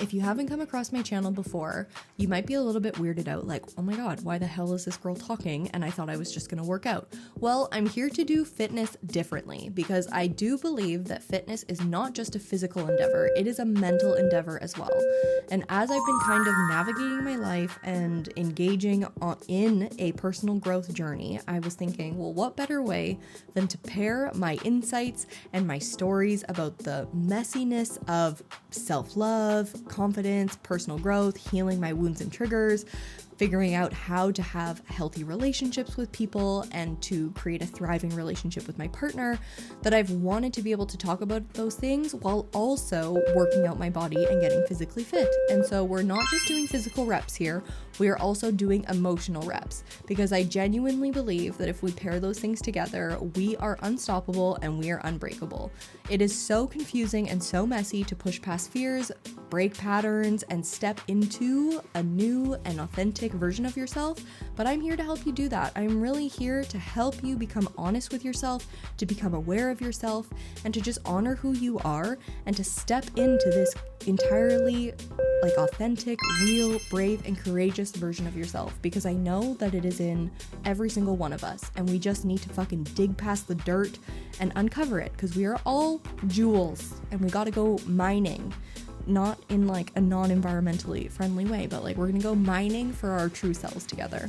If you haven't come across my channel before, you might be a little bit weirded out, like, oh my god, why the hell is this girl talking? And I thought I was just gonna work out. Well, I'm here to do fitness differently because I do believe that fitness is not just a physical endeavor, it is a mental endeavor as well. And as I've been kind of navigating my life and engaging in a personal growth journey, I was thinking, well, what better way than to pair my insights and my stories about the messiness of self-love, confidence, personal growth, healing my wounds and triggers, figuring out how to have healthy relationships with people and to create a thriving relationship with my partner, that I've wanted to be able to talk about those things while also working out my body and getting physically fit. And so we're not just doing physical reps here, we are also doing emotional reps, because I genuinely believe that if we pair those things together, we are unstoppable and we are unbreakable. It is so confusing and so messy to push past fears, break patterns, and step into a new and authentic version of yourself, but I'm here to help you do that. I'm really here to help you become honest with yourself, to become aware of yourself, and to just honor who you are, and to step into this entirely authentic, real, brave, and courageous version of yourself, because I know that it is in every single one of us, and we just need to fucking dig past the dirt and uncover it, because we are all jewels, and we gotta go mining. Not in a non-environmentally friendly way, but we're gonna go mining for our true selves together.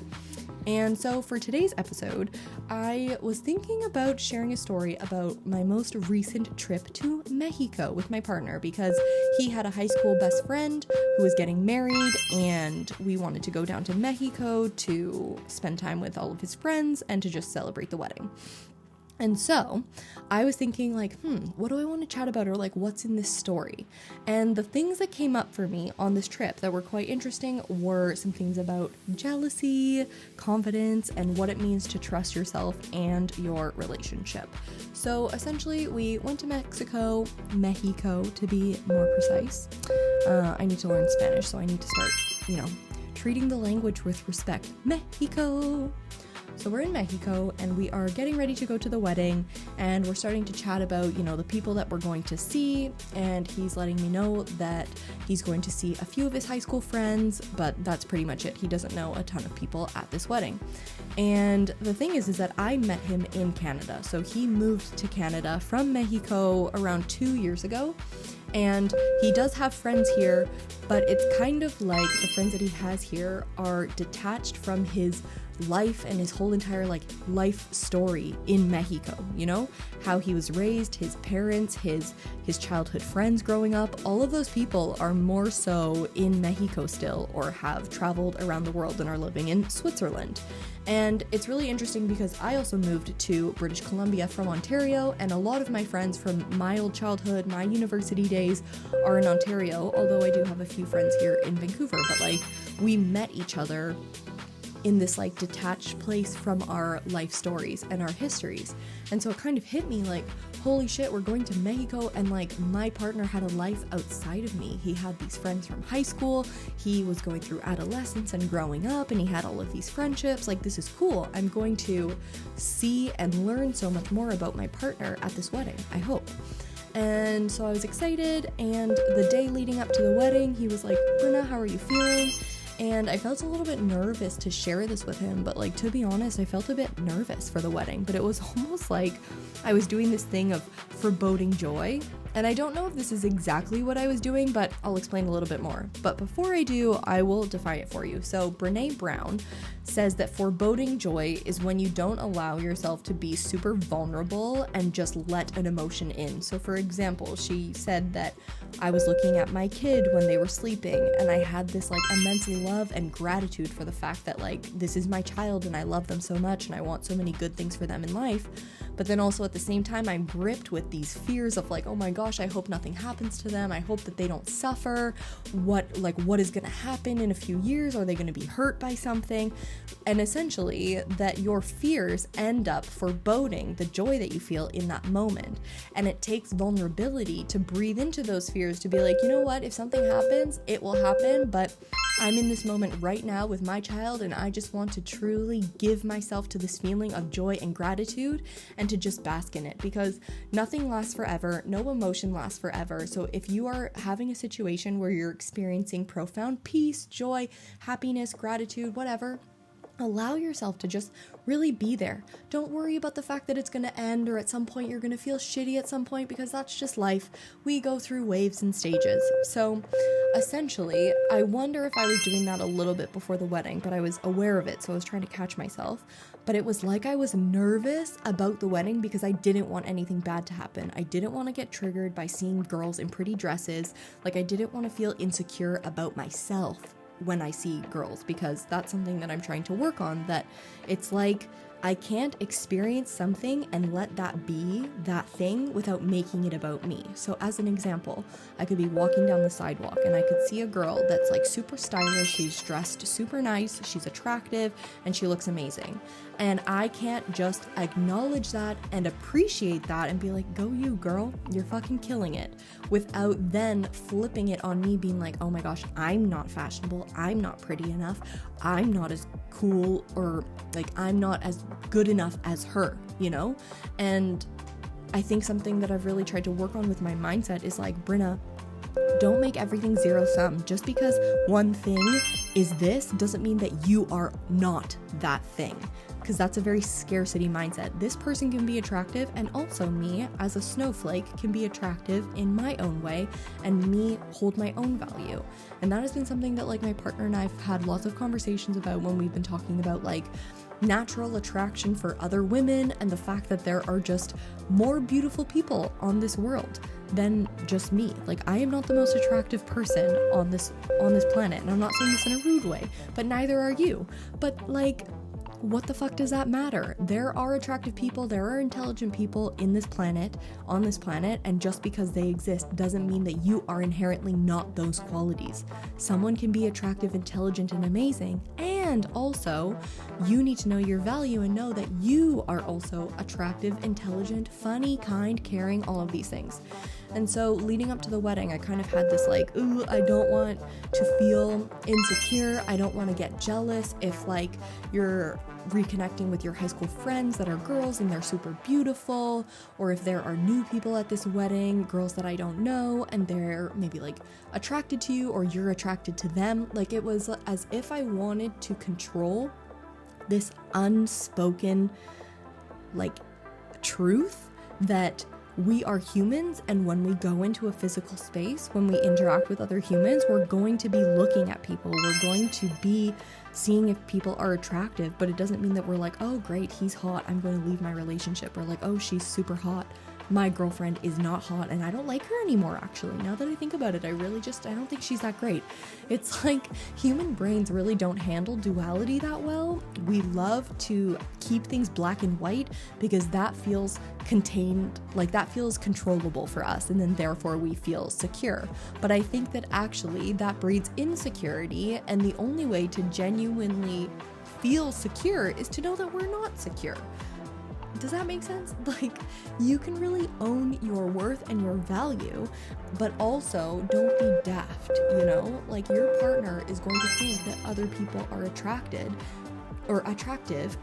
And so for today's episode, I was thinking about sharing a story about my most recent trip to Mexico with my partner, because he had a high school best friend who was getting married, and we wanted to go down to Mexico to spend time with all of his friends and to just celebrate the wedding. And so I was thinking what do I want to chat about, or what's in this story? And the things that came up for me on this trip that were quite interesting were some things about jealousy, confidence, and what it means to trust yourself and your relationship. So essentially we went to Mexico to be more precise. I need to learn Spanish, so I need to start, treating the language with respect. Mexico. So we're in Mexico and we are getting ready to go to the wedding, and we're starting to chat about, the people that we're going to see, and he's letting me know that he's going to see a few of his high school friends, but that's pretty much it. He doesn't know a ton of people at this wedding. And the thing is that I met him in Canada. So he moved to Canada from Mexico around 2 years ago. And he does have friends here, but it's kind of like the friends that he has here are detached from his life and his whole entire life story in Mexico, how he was raised, his parents, his childhood friends growing up. All of those people are more so in Mexico still, or have traveled around the world and are living in Switzerland. And it's really interesting because I also moved to British Columbia from Ontario, and a lot of my friends from my old childhood, my university days, are in Ontario, although I do have a few friends here in Vancouver, but we met each other in this detached place from our life stories and our histories. And so it kind of hit me holy shit, we're going to Mexico, and my partner had a life outside of me. He had these friends from high school, he was going through adolescence and growing up, and he had all of these friendships. This is cool. I'm going to see and learn so much more about my partner at this wedding, I hope. And so I was excited, and the day leading up to the wedding, he was like, Brenna, how are you feeling? And I felt a little bit nervous to share this with him, but to be honest, I felt a bit nervous for the wedding, but it was almost like I was doing this thing of foreboding joy. And I don't know if this is exactly what I was doing, but I'll explain a little bit more. But before I do, I will define it for you. So Brené Brown says that foreboding joy is when you don't allow yourself to be super vulnerable and just let an emotion in. So for example, she said that I was looking at my kid when they were sleeping, and I had this immense love and gratitude for the fact that this is my child and I love them so much and I want so many good things for them in life. But then also at the same time, I'm gripped with these fears of oh my gosh, I hope nothing happens to them. I hope that they don't suffer. What is going to happen in a few years? Are they going to be hurt by something? And essentially that your fears end up foreboding the joy that you feel in that moment. And it takes vulnerability to breathe into those fears, to be you know what, if something happens, it will happen, but I'm in this moment right now with my child, and I just want to truly give myself to this feeling of joy and gratitude and to just bask in it, because nothing lasts forever. No emotion lasts forever. So if you are having a situation where you're experiencing profound peace, joy, happiness, gratitude, whatever, allow yourself to just really be there. Don't worry about the fact that it's going to end, or at some point you're going to feel shitty at some point, because that's just life. We go through waves and stages. So essentially, I wonder if I was doing that a little bit before the wedding, but I was aware of it, so I was trying to catch myself. But it was like I was nervous about the wedding because I didn't want anything bad to happen. I didn't want to get triggered by seeing girls in pretty dresses. Like, I didn't want to feel insecure about myself when I see girls, because that's something that I'm trying to work on, that it's like I can't experience something and let that be that thing without making it about me. So as an example, I could be walking down the sidewalk and I could see a girl that's like super stylish, she's dressed super nice, she's attractive, and she looks amazing. And I can't just acknowledge that and appreciate that and be like, go you girl, you're fucking killing it, without then flipping it on me being like, oh my gosh, I'm not fashionable, I'm not pretty enough, I'm not as cool, or like I'm not as good enough as her, you know? And I think something that I've really tried to work on with my mindset is like, Brenna, don't make everything zero sum. Just because one thing is this doesn't mean that you are not that thing, because that's a very scarcity mindset. This person can be attractive, and also me as a snowflake can be attractive in my own way, and me hold my own value. And that has been something that like my partner and I've had lots of conversations about when we've been talking about like natural attraction for other women, and the fact that there are just more beautiful people on this world than just me. Like, I am not the most attractive person on this planet, and I'm not saying this in a rude way, but neither are you. But like, what the fuck does that matter? There are attractive people, there are intelligent people on this planet, and just because they exist doesn't mean that you are inherently not those qualities. Someone can be attractive, intelligent, and amazing, and also you need to know your value and know that you are also attractive, intelligent, funny, kind, caring, all of these things. And so leading up to the wedding, I kind of had this like, ooh, I don't want to feel insecure. I don't want to get jealous if like you're reconnecting with your high school friends that are girls and they're super beautiful, or if there are new people at this wedding, girls that I don't know, and they're maybe like attracted to you or you're attracted to them. Like, it was as if I wanted to control this unspoken like truth that we are humans, and when we go into a physical space, when we interact with other humans, we're going to be looking at people, we're going to be seeing if people are attractive, but it doesn't mean that we're like, oh great, he's hot, I'm going to leave my relationship, or like, oh, she's super hot, my girlfriend is not hot and I don't like her anymore. Actually, now that I think about it, I don't think she's that great. It's like human brains really don't handle duality that well. We love to keep things black and white because that feels contained, like that feels controllable for us, and then therefore we feel secure. But I think that actually that breeds insecurity, and the only way to genuinely feel secure is to know that we're not secure. Does that make sense? Like, you can really own your worth and your value, but also don't be daft, you know? Like, your partner is going to think that other people are attractive,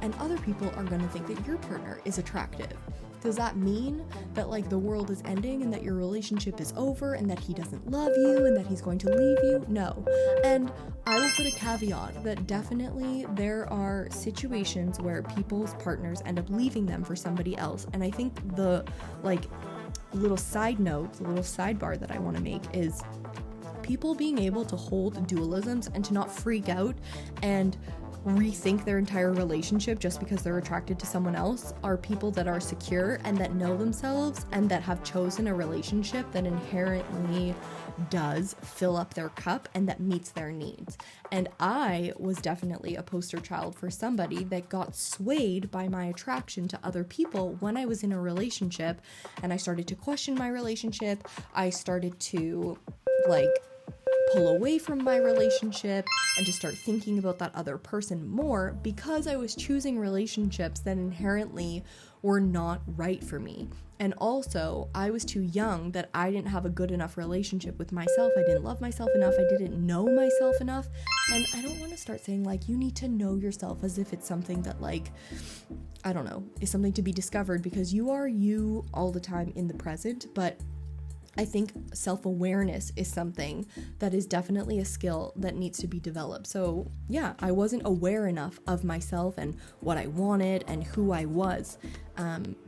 and other people are going to think that your partner is attractive. Does that mean that like the world is ending and that your relationship is over and that he doesn't love you and that he's going to leave you? No. And I will put a caveat that definitely there are situations where people's partners end up leaving them for somebody else. And I think the like little side note, the little sidebar that I want to make is people being able to hold dualisms and to not freak out and rethink their entire relationship just because they're attracted to someone else are people that are secure and that know themselves and that have chosen a relationship that inherently does fill up their cup and that meets their needs. And I was definitely a poster child for somebody that got swayed by my attraction to other people when I was in a relationship, and I started to question my relationship. I started to like pull away from my relationship and to start thinking about that other person more because I was choosing relationships that inherently were not right for me. And also, I was too young that I didn't have a good enough relationship with myself. I didn't love myself enough. I didn't know myself enough. And I don't want to start saying like, you need to know yourself as if it's something that like, I don't know, is something to be discovered, because you are you all the time in the present. But I think self-awareness is something that is definitely a skill that needs to be developed. So yeah, I wasn't aware enough of myself and what I wanted and who I was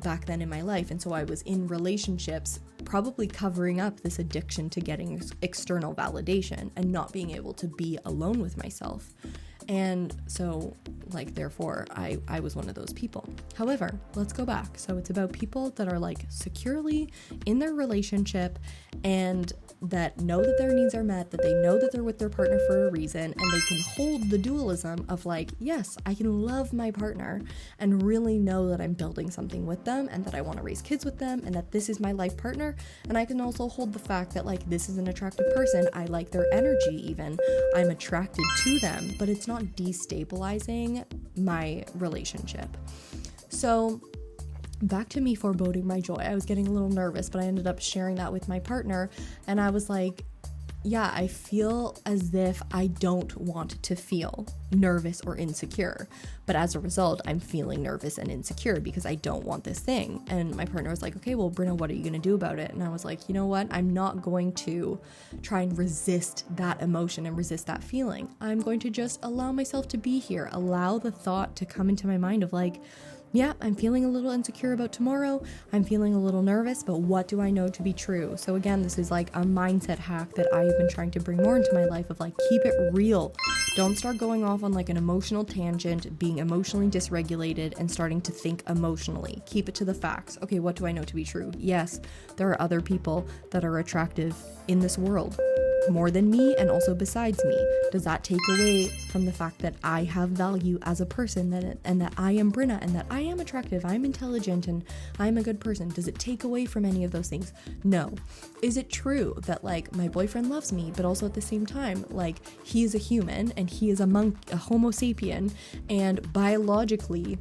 back then in my life. And so I was in relationships probably covering up this addiction to getting external validation and not being able to be alone with myself. And so, like, therefore, I was one of those people. However, let's go back. So it's about people that are, like, securely in their relationship and that know that their needs are met, that they know that they're with their partner for a reason, and they can hold the dualism of, like, yes, I can love my partner and really know that I'm building something with them and that I want to raise kids with them and that this is my life partner. And I can also hold the fact that, like, this is an attractive person. I like their energy even. I'm attracted to them, but it's not destabilizing my relationship. So back to me foreboding my joy. I was getting a little nervous, but I ended up sharing that with my partner, and I was like, yeah, I feel as if I don't want to feel nervous or insecure, but as a result, I'm feeling nervous and insecure because I don't want this thing. And my partner was like, okay, well, Brenna, what are you going to do about it? And I was like, you know what? I'm not going to try and resist that emotion and resist that feeling. I'm going to just allow myself to be here, allow the thought to come into my mind of like, yeah, I'm feeling a little insecure about tomorrow. I'm feeling a little nervous, but what do I know to be true? So again, this is like a mindset hack that I've been trying to bring more into my life of like, keep it real. Don't start going off on like an emotional tangent, being emotionally dysregulated and starting to think emotionally. Keep it to the facts. Okay, what do I know to be true? Yes, there are other people that are attractive in this world, more than me and also besides me. Does that take away from the fact that I have value as a person and that I am Brenna and that I am attractive, I'm intelligent, and I'm a good person? Does it take away from any of those things? No. Is it true that like my boyfriend loves me, but also at the same time, like he is a human and he is a Homo sapien, and biologically,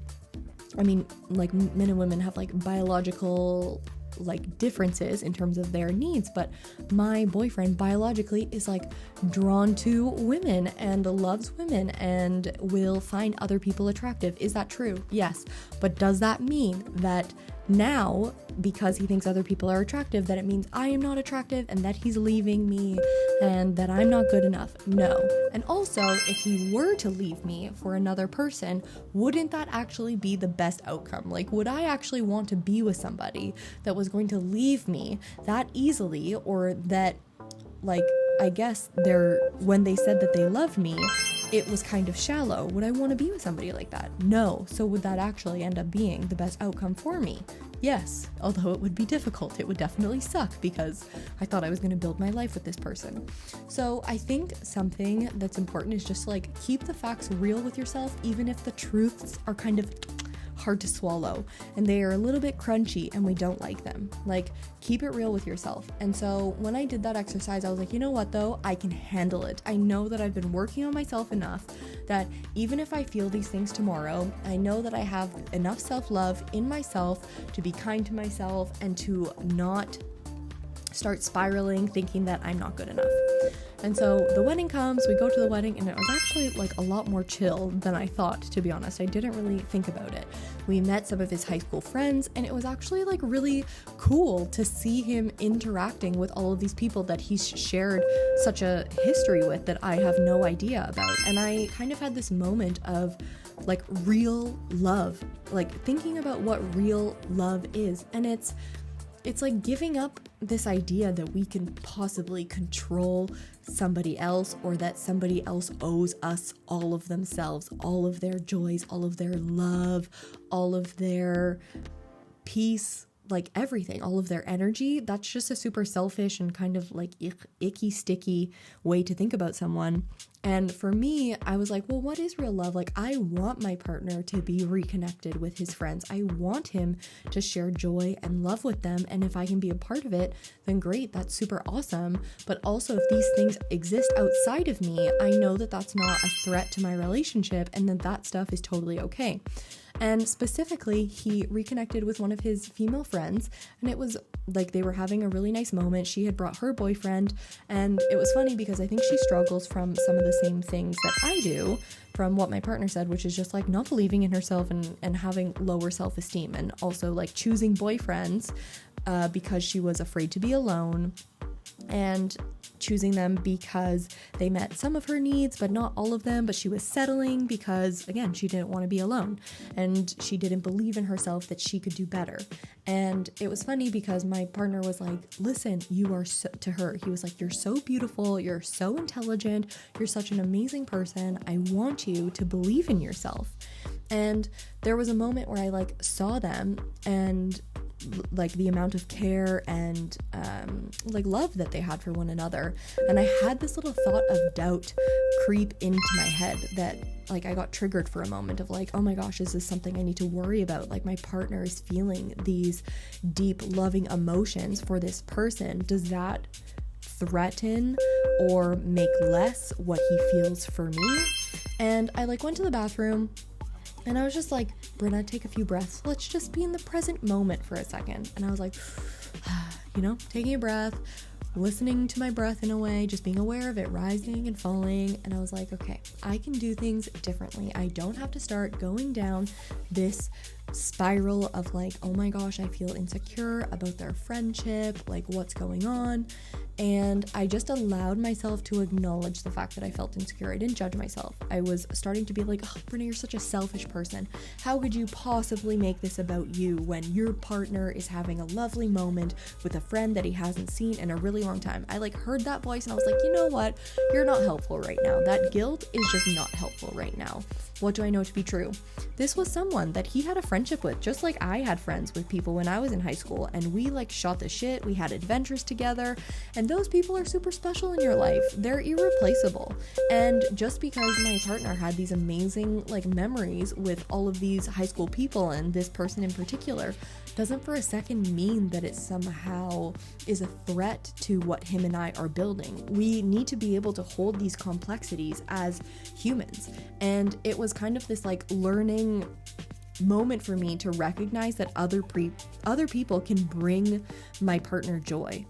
I mean, like men and women have like biological like differences in terms of their needs, but my boyfriend biologically is like drawn to women and loves women and will find other people attractive. Is that true? Yes. But does that mean that now, because he thinks other people are attractive, that it means I am not attractive and that he's leaving me and that I'm not good enough? No. And also, if he were to leave me for another person, wouldn't that actually be the best outcome? Like, would I actually want to be with somebody that was going to leave me that easily, or that, like, I guess when they said that they loved me, it was kind of shallow? Would I want to be with somebody like that? No. So would that actually end up being the best outcome for me? Yes. Although it would be difficult. It would definitely suck because I thought I was going to build my life with this person. So I think something that's important is just like keep the facts real with yourself, even if the truths are kind of hard to swallow and they are a little bit crunchy and we don't like them. Like, keep it real with yourself. And so when I did that exercise, I was like, you know what though? I can handle it. I know that I've been working on myself enough that even if I feel these things tomorrow, I know that I have enough self-love in myself to be kind to myself and to not start spiraling thinking that I'm not good enough. And so the wedding comes, we go to the wedding, and it was actually like a lot more chill than I thought, to be honest. I didn't really think about it. We met some of his high school friends, and it was actually like really cool to see him interacting with all of these people that he's shared such a history with that I have no idea about. And I kind of had this moment of like real love, like thinking about what real love is. And it's like giving up this idea that we can possibly control somebody else, or that somebody else owes us all of themselves, all of their joys, all of their love, all of their peace, like everything, all of their energy. That's just a super selfish and kind of like icky, sticky way to think about someone. And for me, I was like, well, what is real love? Like, I want my partner to be reconnected with his friends. I want him to share joy and love with them. And if I can be a part of it, then great, that's super awesome. But also, if these things exist outside of me, I know that that's not a threat to my relationship and that stuff is totally okay. And specifically, he reconnected with one of his female friends, and it was like they were having a really nice moment. She had brought her boyfriend, and it was funny because I think she struggles from some of the same things that I do, from what my partner said, which is just like not believing in herself and having lower self-esteem, and also like choosing boyfriends because she was afraid to be alone, and choosing them because they met some of her needs but not all of them, but she was settling because, again, she didn't want to be alone and she didn't believe in herself that she could do better. And it was funny because my partner was like, listen, you are so, to her, he was like, you're so beautiful, you're so intelligent, you're such an amazing person, I want you to believe in yourself. And there was a moment where I like saw them and like the amount of care and like love that they had for one another, and I had this little thought of doubt creep into my head that like I got triggered for a moment of like, oh my gosh, is this something I need to worry about? Like my partner is feeling these deep loving emotions for this person. Does that threaten or make less what he feels for me? And I like went to the bathroom and I was just like, Brenna, take a few breaths. Let's just be in the present moment for a second. And I was like, you know, taking a breath, listening to my breath in a way, just being aware of it rising and falling. And I was like, okay, I can do things differently. I don't have to start going down this spiral of like, oh my gosh, I feel insecure about their friendship, like what's going on. And I just allowed myself to acknowledge the fact that I felt insecure. I didn't judge myself. I was starting to be like, oh, Brenna, you're such a selfish person. How could you possibly make this about you when your partner is having a lovely moment with a friend that he hasn't seen in a really long time? I like heard that voice and I was like, you know what? You're not helpful right now. That guilt is just not helpful right now. What do I know to be true? This was someone that he had a friendship with, just like I had friends with people when I was in high school, and we like shot the shit, we had adventures together, and those people are super special in your life. They're irreplaceable. And just because my partner had these amazing like memories with all of these high school people and this person in particular, doesn't for a second mean that it somehow is a threat to what him and I are building. We need to be able to hold these complexities as humans. And it was kind of this like learning moment for me to recognize that other people can bring my partner joy.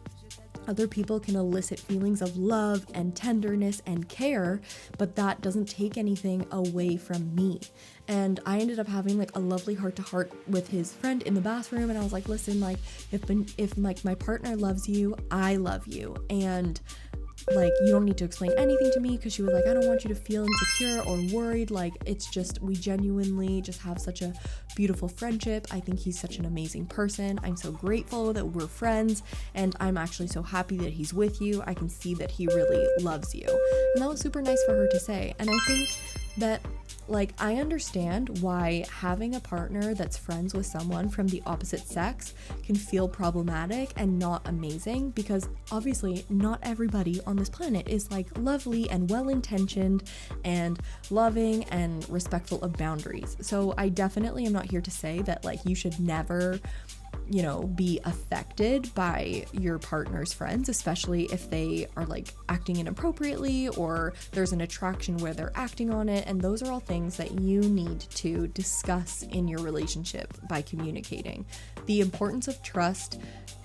Other people can elicit feelings of love and tenderness and care, but that doesn't take anything away from me. And I ended up having like a lovely heart-to-heart with his friend in the bathroom, and I was like, listen, like if like my partner loves you, I love you, and like you don't need to explain anything to me, because she was like, I don't want you to feel insecure or worried, like it's just, we genuinely just have such a beautiful friendship. I think he's such an amazing person. I'm so grateful that we're friends, and I'm actually so happy that he's with you. I can see that he really loves you. And that was super nice for her to say. And I think that like I understand why having a partner that's friends with someone from the opposite sex can feel problematic and not amazing, because obviously not everybody on this planet is like lovely and well-intentioned and loving and respectful of boundaries. So I definitely am not here to say that like you should never, you know, be affected by your partner's friends, especially if they are like acting inappropriately or there's an attraction where they're acting on it. And those are all things that you need to discuss in your relationship by communicating. The importance of trust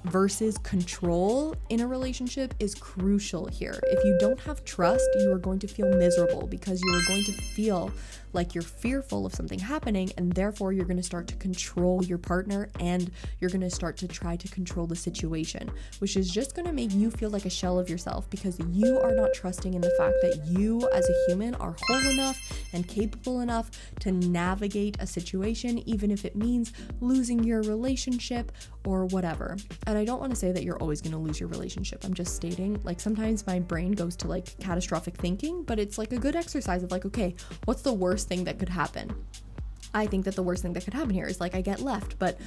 versus control in a relationship is crucial here. If you don't have trust, you are going to feel miserable, because you are going to feel like you're fearful of something happening, and therefore you're going to start to control your partner, and you're going to start to try to control the situation, which is just going to make you feel like a shell of yourself, because you are not trusting in the fact that you as a human are whole enough and capable enough to navigate a situation, even if it means losing your relationship or whatever. And I don't want to say that you're always going to lose your relationship. I'm just stating, like, sometimes my brain goes to like catastrophic thinking, but it's like a good exercise of like, okay, what's the worst thing that could happen? I think that the worst thing that could happen here is like I get left, but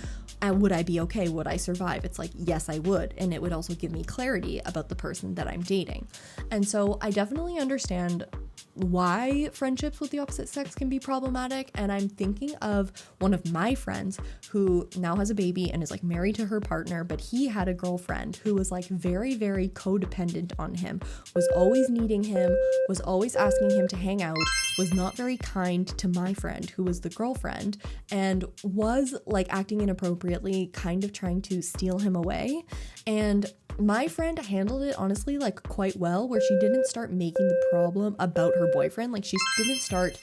would I be okay? Would I survive? It's like, yes, I would. And it would also give me clarity about the person that I'm dating. And so I definitely understand why friendships with the opposite sex can be problematic. And I'm thinking of one of my friends who now has a baby and is like married to her partner, but he had a girlfriend who was like very, very codependent on him, was always needing him, was always asking him to hang out, was not very kind to my friend who was the girlfriend, and was like acting inappropriately, kind of trying to steal him away. And my friend handled it honestly like quite well, where she didn't start making the problem about her boyfriend. Like she didn't start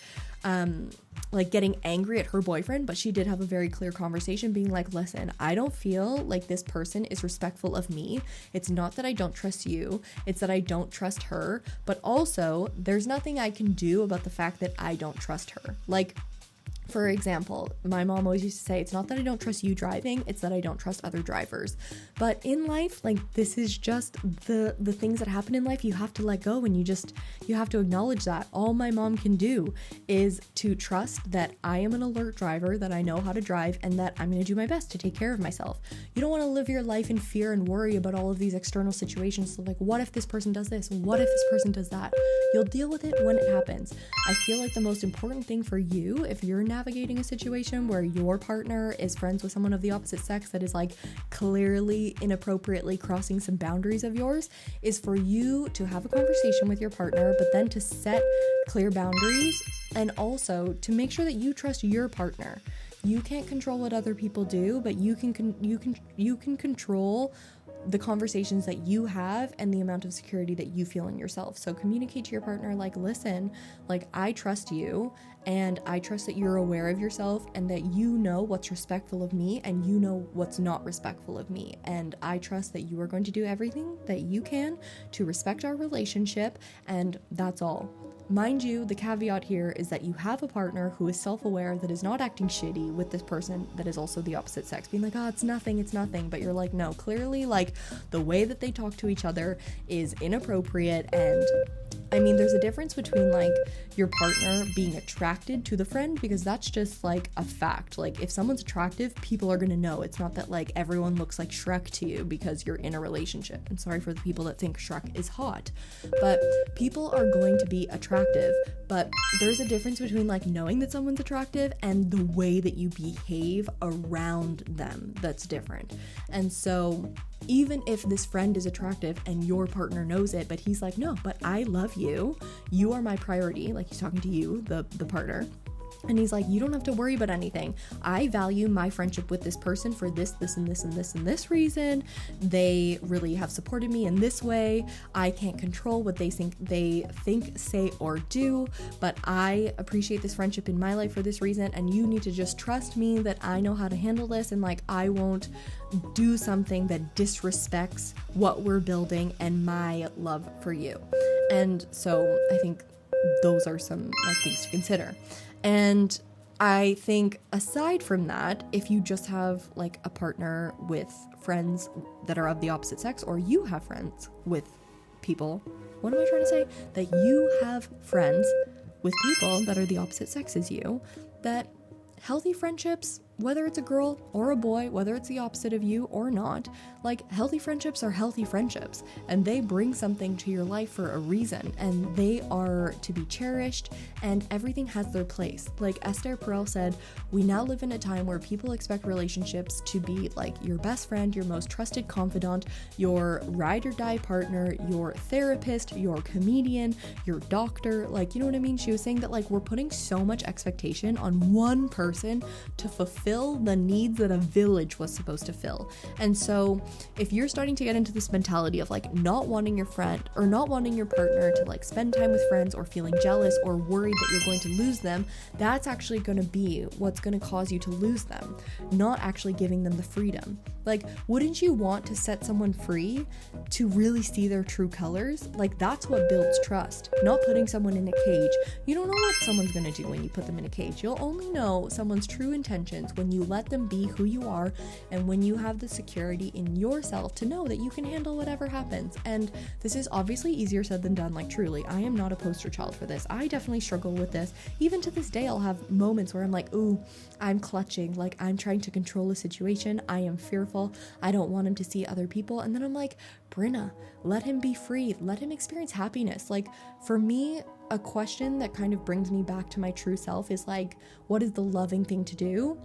like getting angry at her boyfriend, but she did have a very clear conversation being like, listen, I don't feel like this person is respectful of me. It's not that I don't trust you, it's that I don't trust her, but also there's nothing I can do about the fact that I don't trust her. Like, for example, my mom always used to say, it's not that I don't trust you driving, it's that I don't trust other drivers. But in life, like, this is just the things that happen in life. You have to let go, and you have to acknowledge that. All my mom can do is to trust that I am an alert driver, that I know how to drive, and that I'm going to do my best to take care of myself. You don't want to live your life in fear and worry about all of these external situations. So like, what if this person does this? What if this person does that? You'll deal with it when it happens. I feel like the most important thing for you, if you're navigating a situation where your partner is friends with someone of the opposite sex that is like clearly inappropriately crossing some boundaries of yours, is for you to have a conversation with your partner, but then to set clear boundaries, and also to make sure that you trust your partner. You can't control what other people do, but you can control the conversations that you have and the amount of security that you feel in yourself. So communicate to your partner like, listen, like, I trust you, and I trust that you're aware of yourself and that you know what's respectful of me and you know what's not respectful of me. And I trust that you are going to do everything that you can to respect our relationship, and that's all. Mind you, the caveat here is that you have a partner who is self-aware, that is not acting shitty with this person that is also the opposite sex, being like, oh, it's nothing. But you're like, no, clearly, like, the way that they talk to each other is inappropriate. And I mean, there's a difference between like your partner being attracted to the friend, because that's just like a fact. Like, if someone's attractive, people are gonna know. It's not that like everyone looks like Shrek to you because you're in a relationship. And sorry for the people that think Shrek is hot, but people are going to be attractive. But there's a difference between like knowing that someone's attractive and the way that you behave around them that's different. And so even if this friend is attractive and your partner knows it, but he's like, no, but I love you, you are my priority, like he's talking to you, the partner, and he's like, you don't have to worry about anything. I value my friendship with this person for this and this reason. They really have supported me in this way. I can't control what they think, say, or do, but I appreciate this friendship in my life for this reason, and you need to just trust me that I know how to handle this, and like, I won't do something that disrespects what we're building and my love for you. And so I think those are some like things to consider. And I think aside from that, if you just have like a partner with friends that are of the opposite sex, or you have friends with people, what am I trying to say? That you have friends with people that are the opposite sex as you, that healthy friendships, whether it's a girl or a boy, whether it's the opposite of you or not, like, healthy friendships are healthy friendships, and they bring something to your life for a reason, and they are to be cherished, and everything has their place. Like Esther Perel said, we now live in a time where people expect relationships to be like your best friend, your most trusted confidant, your ride or die partner, your therapist, your comedian, your doctor, like, you know what I mean? She was saying that like, we're putting so much expectation on one person to fulfill the needs that a village was supposed to fill. And so if you're starting to get into this mentality of like not wanting your friend or not wanting your partner to like spend time with friends, or feeling jealous or worried that you're going to lose them, that's actually going to be what's going to cause you to lose them, not actually giving them the freedom. Like, wouldn't you want to set someone free to really see their true colors? Like, that's what builds trust, not putting someone in a cage. You don't know what someone's going to do when you put them in a cage. You'll only know someone's true intentions when you let them be who you are, and when you have the security in yourself to know that you can handle whatever happens. And this is obviously easier said than done. Like, truly, I am not a poster child for this. I definitely struggle with this. Even to this day, I'll have moments where I'm like, ooh, I'm clutching, like I'm trying to control the situation. I am fearful. I don't want him to see other people. And then I'm like, Brenna, let him be free. Let him experience happiness. Like, for me, a question that kind of brings me back to my true self is like, what is the loving thing to do?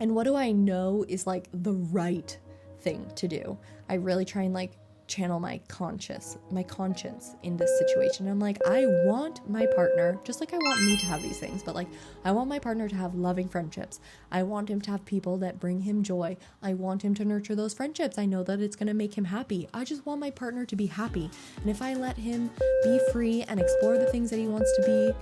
And what do I know is like the right thing to do? I really try and like channel my conscience in this situation. I'm like, I want my partner, just like I want me to have these things, but like I want my partner to have loving friendships. I want him to have people that bring him joy. I want him to nurture those friendships. I know that it's going to make him happy. I just want my partner to be happy. And if I let him be free and explore the things that he wants to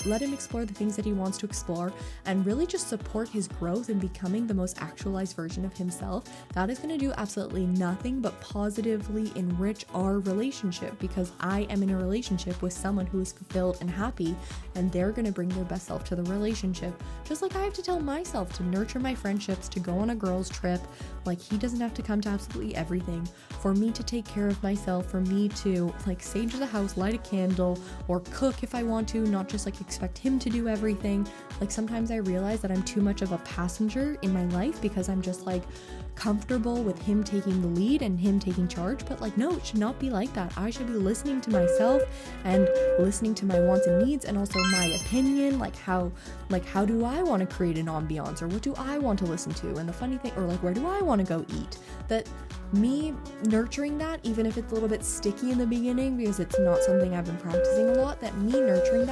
let him explore the things that he wants to explore, and really just support his growth in becoming the most actualized version of himself, that is going to do absolutely nothing but positively enrich our relationship, because I am in a relationship with someone who is fulfilled and happy, and they're going to bring their best self to the relationship. Just like I have to tell myself to nurture my friendships, to go on a girls trip. Like, he doesn't have to come to absolutely everything. For me to take care of myself, for me to like sage the house, light a candle, or cook if I want to, not just like expect him to do everything. Like, sometimes I realize that I'm too much of a passenger in my life because I'm just like comfortable with him taking the lead and him taking charge. But like, no, it should not be like that. I should be listening to myself and listening to my wants and needs, and also my opinion, like how do I want to create an ambiance, or what do I want to listen to? And the funny thing, or like, where do I want to go eat? That me nurturing that, even if it's a little bit sticky in the beginning because it's not something I've been practicing a lot, that me nurturing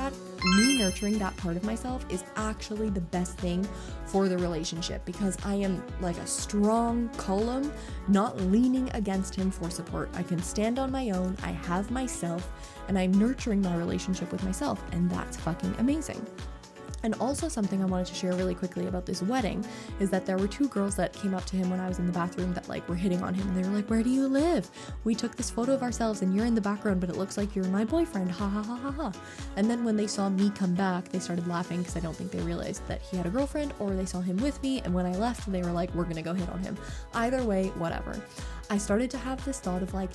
that part of myself is actually the best thing for the relationship, because I am like a strong column, not leaning against him for support. I can stand on my own. I have myself, and I'm nurturing my relationship with myself, and that's fucking amazing. And also, something I wanted to share really quickly about this wedding is that there were two girls that came up to him when I was in the bathroom that like were hitting on him, and they were like, "Where do you live? We took this photo of ourselves and you're in the background, but it looks like you're my boyfriend, ha ha ha ha ha." And then when they saw me come back, they started laughing because I don't think they realized that he had a girlfriend, or they saw him with me, and when I left, they were like, "We're gonna go hit on him." Either way, whatever. I started to have this thought of like,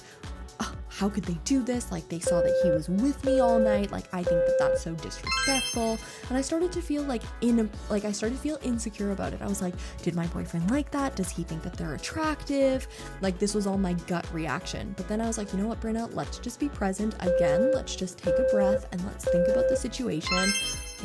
how could they do this? Like, they saw that he was with me all night. Like, I think that that's so disrespectful. And I started to feel like I started to feel insecure about it. I was like, did my boyfriend like that? Does he think that they're attractive? Like, this was all my gut reaction. But then I was like, you know what, Brenna, let's just be present again. Let's just take a breath and let's think about the situation.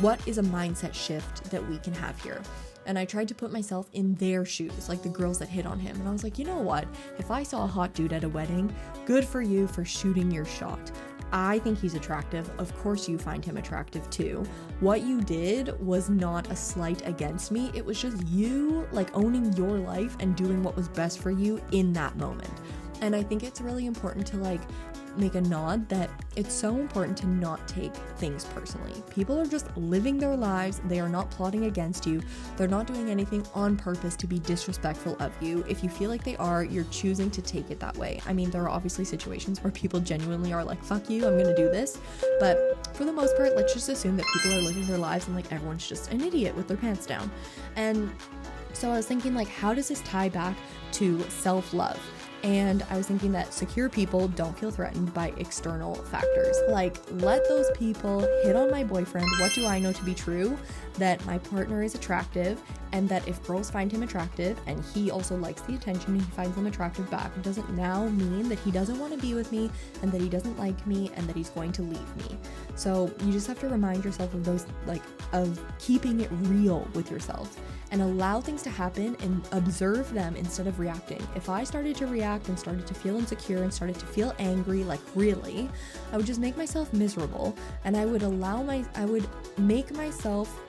What is a mindset shift that we can have here? And I tried to put myself in their shoes, like the girls that hit on him. And I was like, you know what? If I saw a hot dude at a wedding, good for you for shooting your shot. I think he's attractive. Of course you find him attractive too. What you did was not a slight against me. It was just you like owning your life and doing what was best for you in that moment. And I think it's really important to like make a nod that it's so important to not take things personally. People are just living their lives. They are not plotting against you. They're not doing anything on purpose to be disrespectful of you. If you feel like they are, you're choosing to take it that way. I mean, there are obviously situations where people genuinely are like, fuck you, I'm gonna do this. But for the most part, let's just assume that people are living their lives and like everyone's just an idiot with their pants down. And so I was thinking, like, how does this tie back to self-love? And I was thinking that secure people don't feel threatened by external factors. Like, let those people hit on my boyfriend. What do I know to be true? That my partner is attractive, and that if girls find him attractive and he also likes the attention and he finds them attractive back, it doesn't now mean that he doesn't want to be with me and that he doesn't like me and that he's going to leave me. So you just have to remind yourself of those, like, of keeping it real with yourself and allow things to happen and observe them instead of reacting. If I started to react and started to feel insecure and started to feel angry, like really, I would just make myself miserable, and I would make myself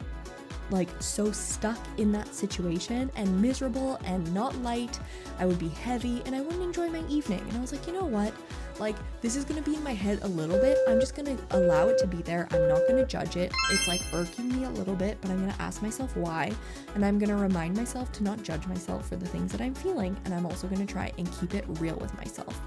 like so stuck in that situation and miserable and not light. I would be heavy and I wouldn't enjoy my evening. And I was like, you know what? Like, this is going to be in my head a little bit. I'm just going to allow it to be there. I'm not going to judge it. It's like irking me a little bit, but I'm going to ask myself why. And I'm going to remind myself to not judge myself for the things that I'm feeling. And I'm also going to try and keep it real with myself.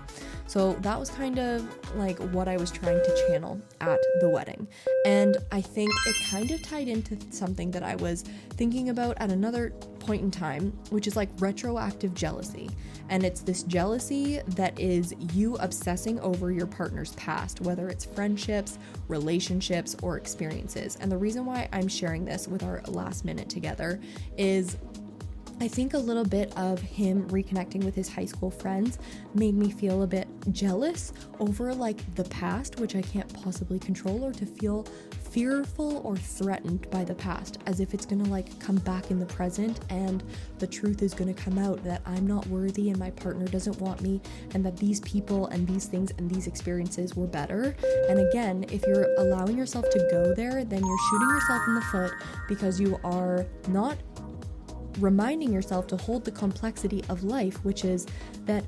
So that was kind of like what I was trying to channel at the wedding. And I think it kind of tied into something that I was thinking about at another point in time, which is like retroactive jealousy. And it's this jealousy that is you obsessing over your partner's past, whether it's friendships, relationships, or experiences. And the reason why I'm sharing this with our last minute together is I think a little bit of him reconnecting with his high school friends made me feel a bit jealous over like the past, which I can't possibly control, or to feel fearful or threatened by the past, as if it's gonna like come back in the present and the truth is gonna come out that I'm not worthy and my partner doesn't want me, and that these people and these things and these experiences were better. And again, if you're allowing yourself to go there, then you're shooting yourself in the foot, because you are not reminding yourself to hold the complexity of life, which is that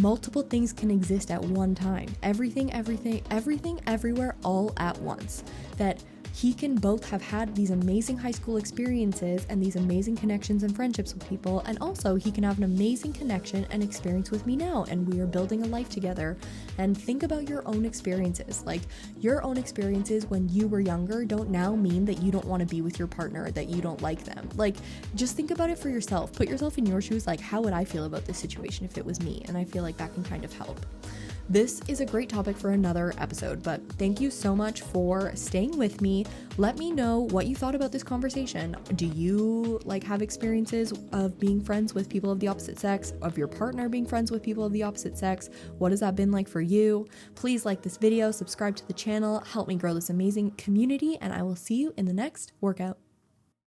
multiple things can exist at one time. Everything, everywhere, all at once. That he can both have had these amazing high school experiences and these amazing connections and friendships with people, and also he can have an amazing connection and experience with me now, and we are building a life together. And think about your own experiences. Like, your own experiences when you were younger don't now mean that you don't want to be with your partner, that you don't like them. Like, just think about it for yourself. Put yourself in your shoes. Like, how would I feel about this situation if it was me? And I feel like that can kind of help. This is a great topic for another episode, but thank you so much for staying with me. Let me know what you thought about this conversation. Do you like have experiences of being friends with people of the opposite sex, of your partner being friends with people of the opposite sex? What has that been like for you? Please like this video, subscribe to the channel, help me grow this amazing community, and I will see you in the next workout.